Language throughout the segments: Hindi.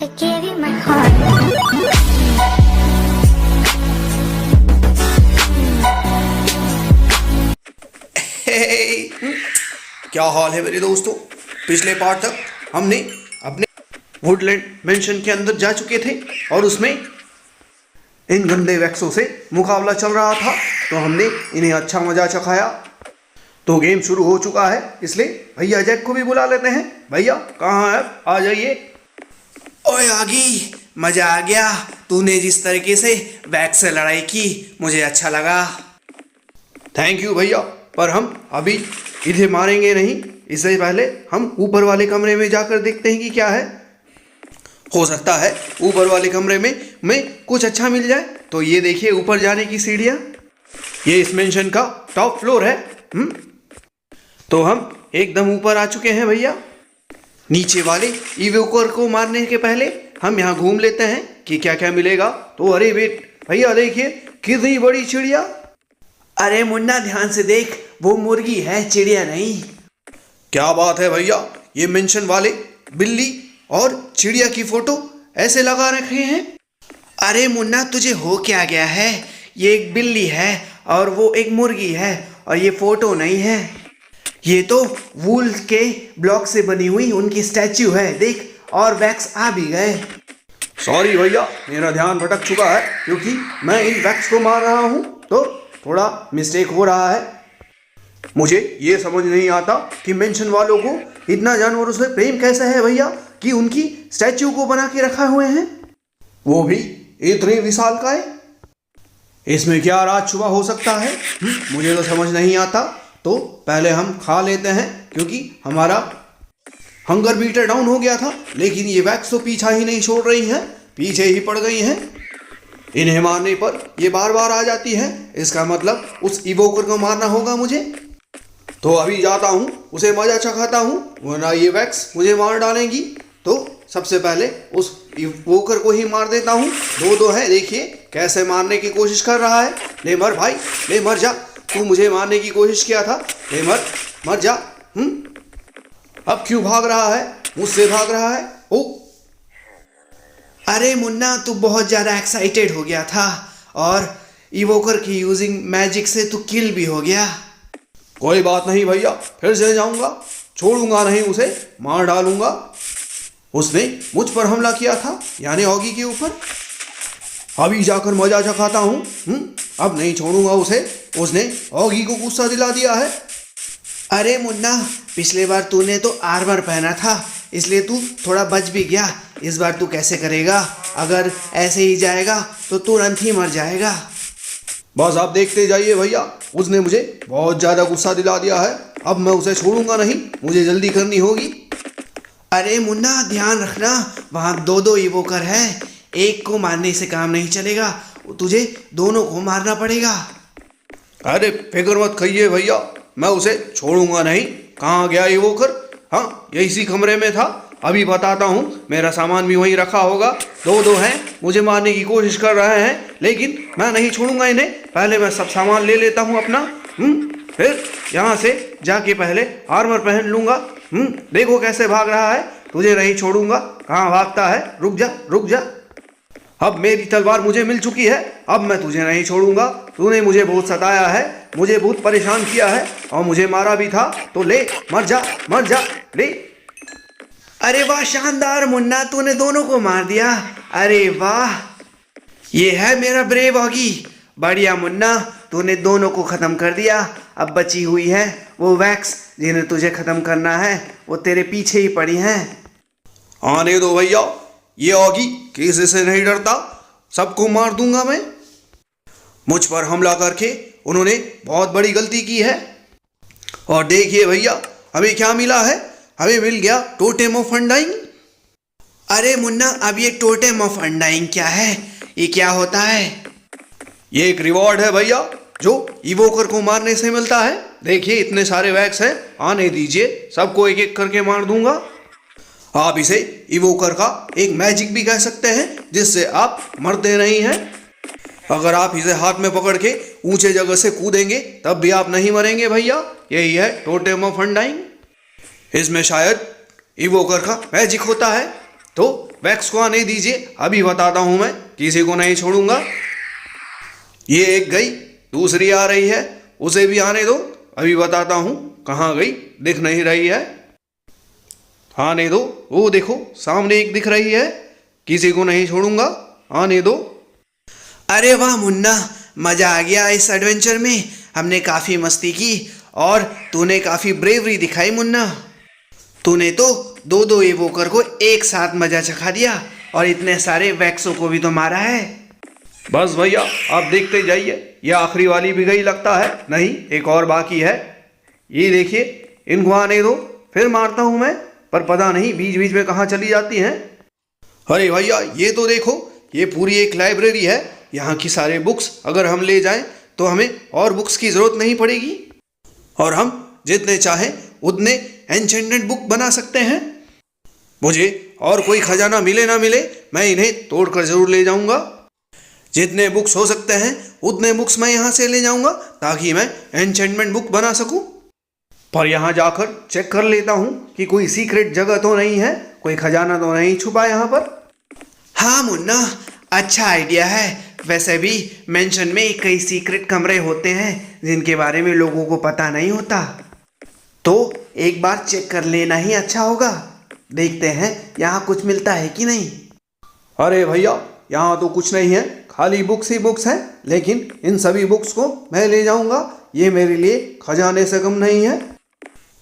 I gave you my heart. क्या हाल है मेरे दोस्तों। पिछले पार्ट तक हमने अपने वुडलैंड मेंशन के अंदर जा चुके थे और उसमें इन गंदे वैक्सों से मुकाबला चल रहा था, तो हमने इन्हें अच्छा मजा चखाया। तो गेम शुरू हो चुका है, इसलिए भैया जैक को भी बुला लेते हैं। भैया कहाँ है, आ जाइए। ओए आगी, मजा आ गया। तूने जिस तरीके से वैक्स से लड़ाई की मुझे अच्छा लगा। थैंक यू भैया, पर हम अभी इसे मारेंगे नहीं। इससे पहले हम ऊपर वाले कमरे में जाकर देखते हैं कि क्या है। हो सकता है ऊपर वाले कमरे में कुछ अच्छा मिल जाए। तो ये देखिए ऊपर जाने की सीढ़ियाँ, ये इस मेंशन का टॉप फ्लोर है। तो हम एकदम ऊपर आ चुके हैं भैया। नीचे वाले इवोकर को मारने के पहले हम यहाँ घूम लेते हैं कि क्या क्या मिलेगा। तो अरे वेट भैया, देखिए कितनी बड़ी चिड़िया। अरे मुन्ना ध्यान से देख, वो मुर्गी है, चिड़िया नहीं। क्या बात है भैया, ये मेंशन वाले बिल्ली और चिड़िया की फोटो ऐसे लगा रखे हैं। अरे मुन्ना तुझे हो क्या गया है, ये एक बिल्ली है और वो एक मुर्गी है और ये फोटो नहीं है। ये तो वूल के ब्लॉक से बनी हुई उनकी स्टैच्यू है, देख, और वैक्स आ भी गए। सॉरी भैया, मेरा ध्यान भटक चुका है क्योंकि मैं इन वैक्स को मार रहा हूँ, तो थोड़ा मिस्टेक हो रहा है। मुझे ये समझ नहीं आता कि मेंशन वालों को इतना जानवरों से प्रेम कैसे है भैया कि उनकी स्टैच्यू को बना के रखा हुए हैं, वो भी इतने विशालकाय। इसमें क्या राज छुपा हो सकता है, मुझे तो समझ नहीं आता। तो पहले हम खा लेते हैं क्योंकि हमारा हंगर बीटर डाउन हो गया था, लेकिन ये वैक्स तो पीछा ही नहीं छोड़ रही हैं, पीछे ही पड़ गई हैं। इन्हें मारने पर ये बार बार आ जाती है, इसका मतलब उस इवोकर को मारना होगा मुझे। तो अभी जाता हूँ, उसे मजा चखाता हूँ, वरना ये वैक्स मुझे मार डालेंगी। तो सबसे पहले उस इवोकर को ही मार देता हूँ। दो है, देखिए कैसे मारने की कोशिश कर रहा है। ले मर भाई, ले मर जा, तू मुझे मारने की कोशिश किया था, ले मर, मर जा। अब क्यों भाग रहा है, मुझसे भाग रहा है। ओ अरे मुन्ना, तू बहुत ज़्यादा एक्साइटेड हो गया था और इवोकर की यूजिंग मैजिक से तू किल भी हो गया। कोई बात नहीं भैया, फिर से जाऊंगा, छोड़ूंगा नहीं उसे, मार डालूंगा। उसने मुझ पर हमला किया था, यानी ऑगी के ऊपर। अभी जाकर मजा चखाता हूँ। अब नहीं छोड़ूंगा उसे, उसने ऑगी को गुस्सा दिला दिया है। अरे मुन्ना, पिछले बार तूने तो आर्मर पहना था, इसलिए तू थोड़ा बच भी गया। इस बार तू कैसे करेगा? अगर ऐसे ही जाएगा तो तुरंत ही मर जाएगा। बस आप देखते जाइए भैया, उसने मुझे बहुत ज़्यादा गुस्सा दिला दिया है। अब मैं उसे छोड़ूंगा नहीं, मुझे जल्दी करनी होगी। अरे मुन्ना ध्यान रखना, वहाँ दो इवोकर है, एक को मारने से काम नहीं चलेगा, तुझे दोनों को मारना पड़ेगा। अरे फिक्र मत खाइए भैया, मैं उसे छोड़ूंगा नहीं। कहाँ गया इवोकर? हाँ, यही इसी कमरे में था, अभी बताता हूँ। मेरा सामान भी वहीं रखा होगा। दो हैं, मुझे मारने की कोशिश कर रहे हैं, लेकिन मैं नहीं छोड़ूंगा इन्हें। पहले मैं सब सामान ले लेता हूँ अपना, फिर यहाँ से जाके पहले आर्मर पहन लूँगा। देखो कैसे भाग रहा है, तुझे नहीं छोड़ूंगा। कहाँ भागता है, रुक जा रुक जा। अब मेरी तलवार मुझे मिल चुकी है, अब मैं तुझे नहीं छोड़ूंगा। तूने मुझे बहुत सताया है, मुझे बहुत परेशान किया है और मुझे मारा भी था, तो ले मर जा, मर जा, ले। अरे वाह शानदार मुन्ना, तूने दोनों को मार दिया। अरे वाह, ये है मेरा ब्रेव ऑगी। बढ़िया मुन्ना, तूने दोनों को ख़त्म कर दिया। अब बची हुई है वो वैक्स, जिन्हें तुझे ख़त्म करना है, वो तेरे पीछे ही पड़ी हैं। आने दो भैया, ये ऑगी किसी से नहीं डरता, सबको मार दूंगा मैं। मुझ पर हमला करके उन्होंने बहुत बड़ी गलती की है। और देखिए भैया, हमें क्या मिला है, हमें मिल गया टोटेम ऑफ अनडाइंग। अरे मुन्ना, अब ये टोटेम ऑफ अनडाइंग क्या है, ये क्या होता है? ये एक रिवॉर्ड है भैया, जो इवोकर को मारने से मिलता है। देखिए इतने सारे वैक्स हैं, आने दीजिए, सबको एक एक करके मार दूंगा। आप इसे इवोकर का एक मैजिक भी कह सकते हैं, जिससे आप मरते नहीं हैं। अगर आप इसे हाथ में पकड़ के ऊंचे जगह से कूदेंगे तब भी आप नहीं मरेंगे भैया। यही है टोटेम ऑफ अनडाइंग। इसमें शायद इवोकर का मैजिक होता है। तो वैक्स को आने दीजिए, अभी बताता हूं मैं, किसी को नहीं छोड़ूंगा। ये एक गई, दूसरी आ रही है, उसे भी आने दो, अभी बताता हूं कहाँ गई, दिख नहीं रही है, आने दो। वो देखो सामने एक दिख रही है, किसी को नहीं छोड़ूंगा, आने दो। अरे वाह मुन्ना, मजा आ गया इस एडवेंचर में, हमने काफी मस्ती की और तूने काफी ब्रेवरी दिखाई मुन्ना। तूने तो दो दो इवोकर को एक साथ मजा चखा दिया और इतने सारे वैक्सों को भी तो मारा है। बस भैया आप देखते जाइए, ये आखिरी वाली भी गई लगता है, नहीं एक और बाकी है। ये देखिए, इनको आने दो, फिर मारता हूं मैं, पर पता नहीं बीच बीच में कहाँ चली जाती हैं। अरे भैया ये तो देखो, ये पूरी एक लाइब्रेरी है, यहाँ की सारे बुक्स अगर हम ले जाएं तो हमें और बुक्स की ज़रूरत नहीं पड़ेगी और हम जितने चाहें उतने एन्चेंटेड बुक बना सकते हैं। मुझे और कोई खजाना मिले ना मिले, मैं इन्हें तोड़कर ज़रूर ले जाऊंगा। जितने बुक्स हो सकते हैं उतने बुक्स मैं यहाँ से ले जाऊंगा ताकि मैं एन्चेंटमेंट बुक बना सकूं। पर यहाँ जाकर चेक कर लेता हूँ कि कोई सीक्रेट जगह तो नहीं है, कोई खजाना तो नहीं छुपा यहाँ पर। हाँ मुन्ना, अच्छा आइडिया है। वैसे भी मेंशन में कई सीक्रेट कमरे होते हैं जिनके बारे में लोगों को पता नहीं होता, तो एक बार चेक कर लेना ही अच्छा होगा। देखते हैं यहाँ कुछ मिलता है कि नहीं। अरे भैया यहाँ तो कुछ नहीं है, खाली बुक्स ही बुक्स हैं, लेकिन इन सभी बुक्स को मैं ले जाऊंगा, ये मेरे लिए खजाने से कम नहीं है।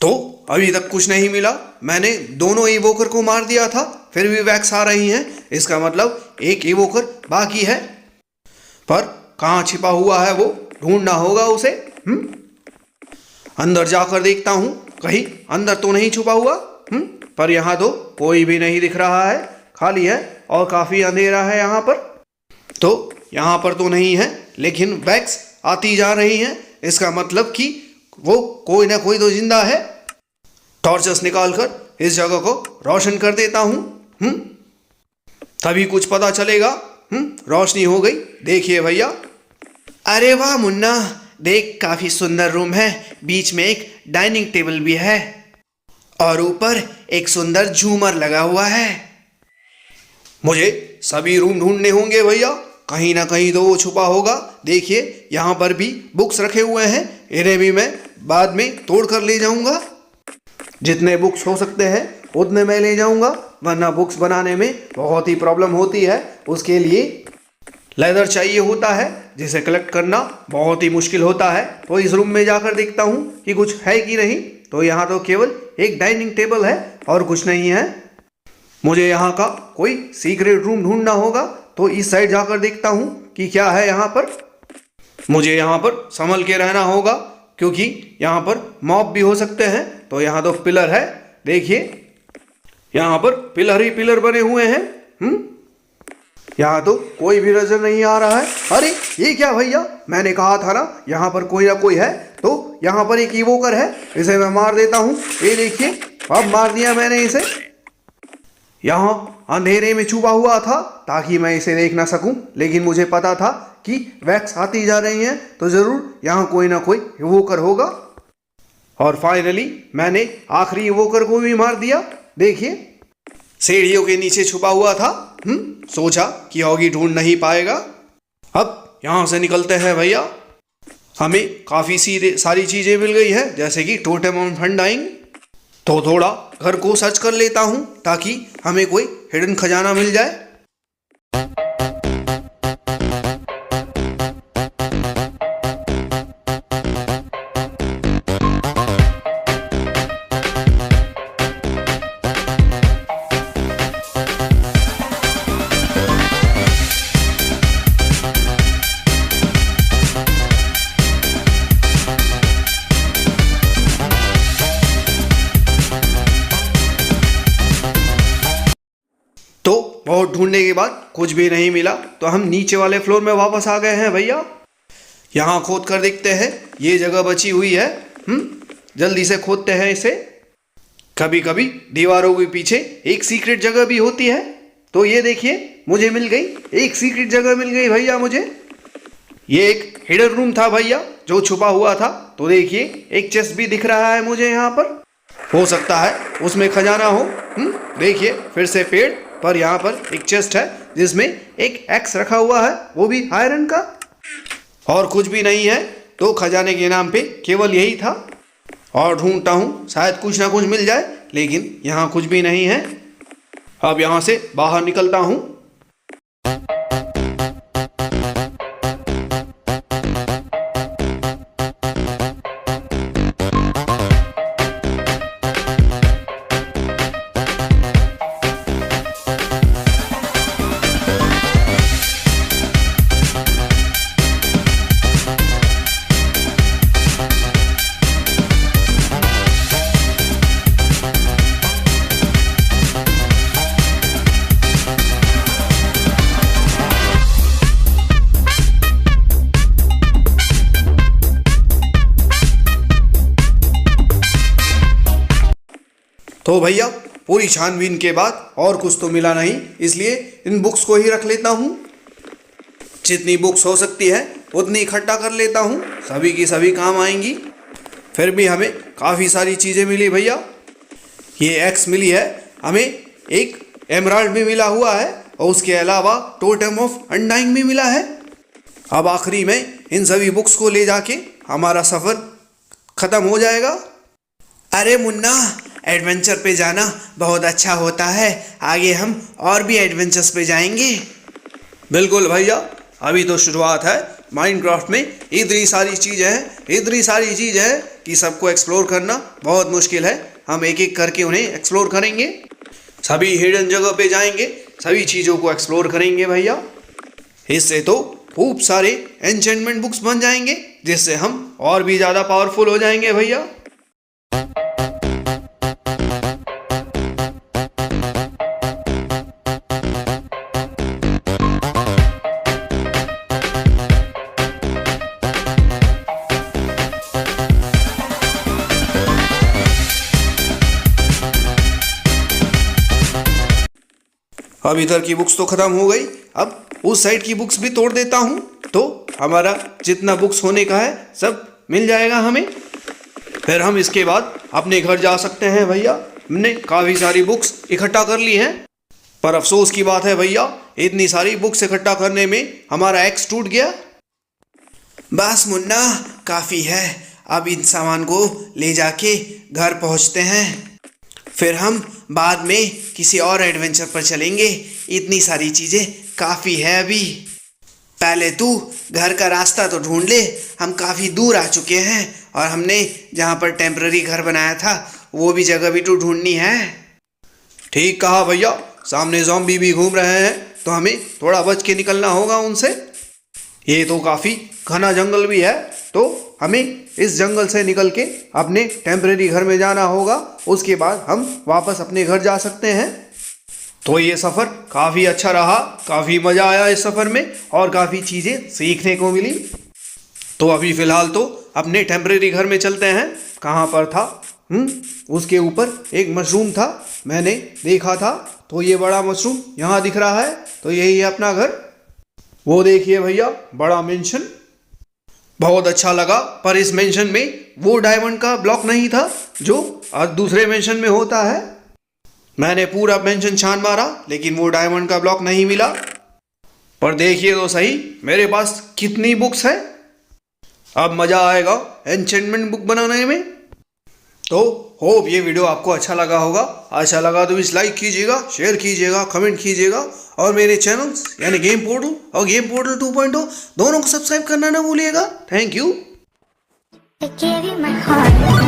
तो अभी तक कुछ नहीं मिला, मैंने दोनों इवोकर को मार दिया था, फिर भी वैक्स आ रही हैं, इसका मतलब एक इवोकर बाकी है। पर कहाँ छिपा हुआ है वो, ढूंढना होगा उसे। अंदर जाकर देखता हूँ, कहीं अंदर तो नहीं छुपा हुआ। पर यहाँ तो कोई भी नहीं दिख रहा है, खाली है और काफ़ी अंधेरा है यहाँ पर। तो यहाँ पर तो नहीं है, लेकिन वैक्स आती जा रही हैं, इसका मतलब कि वो कोई ना कोई तो जिंदा है। टॉर्चस निकालकर इस जगह को रोशन कर देता हूँ, तभी कुछ पता चलेगा। रोशनी हो गई, देखिए भैया। अरे वाह मुन्ना, देख काफी सुंदर रूम है, बीच में एक डाइनिंग टेबल भी है और ऊपर एक सुंदर झूमर लगा हुआ है। मुझे सभी रूम ढूंढने होंगे भैया, कहीं ना कहीं तो वो छुपा होगा। देखिए यहाँ पर भी बुक्स रखे हुए हैं, इन्हें भी मैं बाद में तोड़ कर ले जाऊंगा। जितने बुक्स हो सकते हैं उतने मैं ले जाऊंगा, वरना बुक्स बनाने में बहुत ही प्रॉब्लम होती है। उसके लिए लेदर चाहिए होता है, जिसे कलेक्ट करना बहुत ही मुश्किल होता है। तो इस रूम में जाकर देखता हूँ कि कुछ है कि नहीं। तो यहाँ तो केवल एक डाइनिंग टेबल है और कुछ नहीं है। मुझे यहाँ का कोई सीक्रेट रूम ढूंढना होगा, तो इस साइड जाकर देखता हूँ कि क्या है यहाँ पर। मुझे यहाँ पर संभल के रहना होगा, क्योंकि यहाँ पर मॉब भी हो सकते हैं। तो यहाँ तो पिलर है, देखिए यहाँ पर पिलर ही पिलर बने हुए हैं। यहाँ तो कोई भी नजर नहीं आ रहा है। अरे ये क्या भैया, मैंने कहा था ना यहाँ पर कोई ना कोई है। तो यहाँ पर एक इवोकर है, इसे मैं मार देता हूँ। ये देखिए, अब मार दिया मैंने इसे। यहाँ अंधेरे में छुपा हुआ था ताकि मैं इसे देख ना सकूं, लेकिन मुझे पता था कि वैक्स आती जा रही हैं, तो ज़रूर यहाँ कोई ना कोई इवोकर होगा। और फाइनली मैंने आखिरी इवोकर को भी मार दिया। देखिए सीढ़ियों के नीचे छुपा हुआ था, सोचा कि ऑगी ढूंढ नहीं पाएगा। अब यहाँ से निकलते हैं भैया। हमें काफ़ी सारी चीज़ें मिल गई है, जैसे कि टोटेम ऑफ अनडाइंग। तो थोड़ा घर को सर्च कर लेता हूँ ताकि हमें कोई हिडन खजाना मिल जाए। बहुत ढूंढने के बाद कुछ भी नहीं मिला, तो हम नीचे वाले फ्लोर में वापस आ गए हैं भैया। यहाँ खोद कर देखते हैं, ये जगह बची हुई है। जल्दी से खोदते हैं इसे। कभी कभी दीवारों के पीछे एक सीक्रेट जगह भी होती है। तो ये देखिए, मुझे मिल गई एक सीक्रेट जगह, मिल गई भैया मुझे। ये एक हिडन रूम था भैया जो छुपा हुआ था। तो देखिए एक चेस्ट भी दिख रहा है मुझे यहाँ पर, हो सकता है उसमें खजाना हो। देखिए फिर से पेड़, पर यहाँ पर एक चेस्ट है जिसमें एक एक्स रखा हुआ है, वो भी आयरन का। और कुछ भी नहीं है, तो खजाने के नाम पे केवल यही था। और ढूंढता हूँ शायद कुछ ना कुछ मिल जाए, लेकिन यहाँ कुछ भी नहीं है। अब यहाँ से बाहर निकलता हूँ। तो भैया पूरी छानबीन के बाद और कुछ तो मिला नहीं, इसलिए इन बुक्स को ही रख लेता हूँ। जितनी बुक्स हो सकती है उतनी इकट्ठा कर लेता हूँ, सभी की सभी काम आएंगी। फिर भी हमें काफ़ी सारी चीज़ें मिली भैया। ये एक्स मिली है, हमें एक एमराल्ड भी मिला हुआ है, और उसके अलावा टोटेम ऑफ अनडाइंग भी मिला है। अब आखिरी में इन सभी बुक्स को ले जाके हमारा सफ़र ख़त्म हो जाएगा। अरे मुन्ना, एडवेंचर पे जाना बहुत अच्छा होता है, आगे हम और भी एडवेंचर्स पे जाएंगे। बिल्कुल भैया, अभी तो शुरुआत है। माइनक्राफ्ट में इतनी सारी चीज़ें हैं कि सबको एक्सप्लोर करना बहुत मुश्किल है। हम एक एक करके उन्हें एक्सप्लोर करेंगे, सभी हिडन जगह पे जाएंगे, सभी चीज़ों को एक्सप्लोर करेंगे भैया। इससे तो खूब सारे एन्चेंटमेंट बुक्स बन जाएंगे, जिससे हम और भी ज़्यादा पावरफुल हो जाएंगे भैया। अब इधर की बुक्स तो ख़त्म हो गई, अब उस साइड की बुक्स भी तोड़ देता हूँ, तो हमारा जितना बुक्स होने का है सब मिल जाएगा हमें। फिर हम इसके बाद अपने घर जा सकते हैं भैया। हमने काफ़ी सारी बुक्स इकट्ठा कर ली हैं, पर अफसोस की बात है भैया, इतनी सारी बुक्स इकट्ठा करने में हमारा एक्स टूट गया। बस मुन्ना, काफ़ी है, अब इन सामान को ले जाके घर पहुँचते हैं, फिर हम बाद में किसी और एडवेंचर पर चलेंगे। इतनी सारी चीज़ें काफ़ी है अभी। पहले तू घर का रास्ता तो ढूंढ ले, हम काफ़ी दूर आ चुके हैं, और हमने जहाँ पर टेम्पररी घर बनाया था वो भी जगह भी तो ढूंढनी है। ठीक कहा भैया, सामने ज़ॉम्बी भी घूम रहे हैं, तो हमें थोड़ा बच के निकलना होगा उनसे। ये तो काफ़ी घना जंगल भी है, तो हमें इस जंगल से निकल के अपने टेम्परेरी घर में जाना होगा। उसके बाद हम वापस अपने घर जा सकते हैं। तो ये सफ़र काफ़ी अच्छा रहा, काफ़ी मज़ा आया इस सफ़र में, और काफ़ी चीज़ें सीखने को मिली। तो अभी फ़िलहाल तो अपने टेम्परेरी घर में चलते हैं। कहाँ पर था? उसके ऊपर एक मशरूम था, मैंने देखा था। तो ये बड़ा मशरूम यहाँ दिख रहा है, तो यही है अपना घर। वो देखिए भैया, बड़ा मेंशन, बहुत अच्छा लगा। पर इस मेंशन में वो डायमंड का ब्लॉक नहीं था जो दूसरे मेंशन में होता है। मैंने पूरा मेंशन छान मारा, लेकिन वो डायमंड का ब्लॉक नहीं मिला। पर देखिए तो सही मेरे पास कितनी बुक्स है। अब मज़ा आएगा एन्चेंटमेंट बुक बनाने में। तो होप ये वीडियो आपको अच्छा लगा होगा। अच्छा लगा तो इस लाइक कीजिएगा, शेयर कीजिएगा, कमेंट कीजिएगा, और मेरे चैनल्स यानी गेम पोर्टल और गेम पोर्टल 2.0 दोनों को सब्सक्राइब करना ना भूलिएगा। Thank you. I gave you my heart.